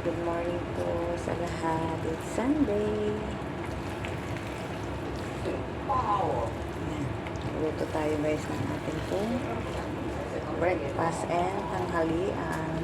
Good morning po sa lahat. It's Sunday. Ayan. Luto tayo guys ng ating pong breakfast and tanghalian.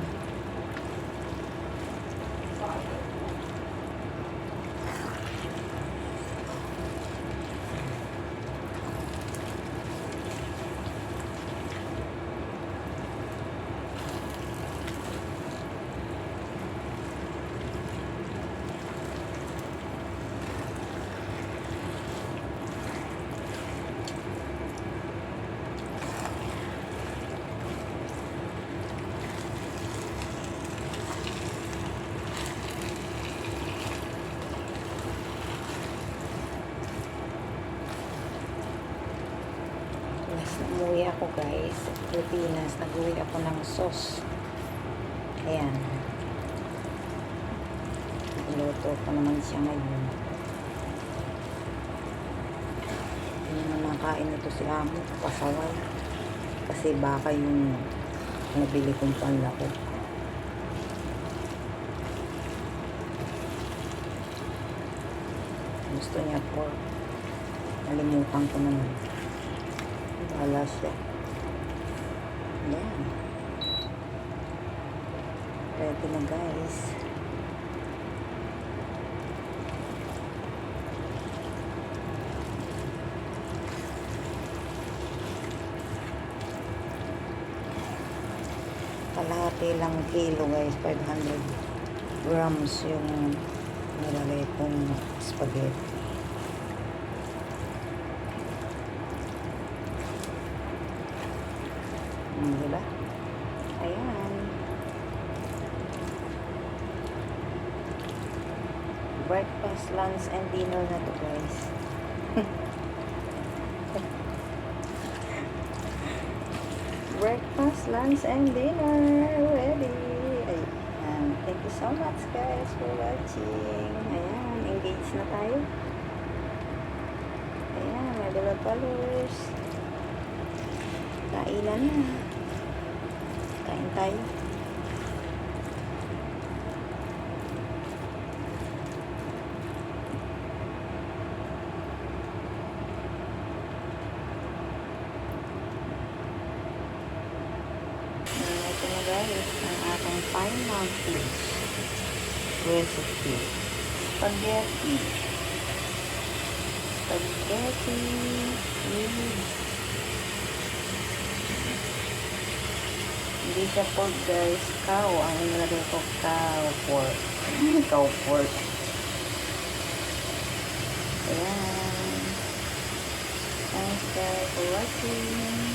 Umuwi ako guys sa Pilipinas. Nag-uwi ako ng sauce. Ayan. Iluto ko naman siya ngayon. Hindi na nakain ito si Amo. Pasaway. Kasi baka yung nabili kong panlako. Gusto niya pork. Nalimutan ko naman. Wala siya. Ayan. Ready na guys. Kalahati lang kilo guys. 500 grams yung nilalagay kong spaghetti. Diba? Ayan. Breakfast, lunch, and dinner na to guys. Breakfast, lunch, and dinner ready. Ayan. Thank you so much guys for watching. Ayan. Engage na tayo. Ayan. My beloved followers. Kainan na. Kain tayo. Ito na guys, ang ating final dish recipe. Spaghetti. Spaghetti with hindi siya pork guys, cow ang inilagay ko, cow pork. Cow pork. Ayan. Thanks guys for watching.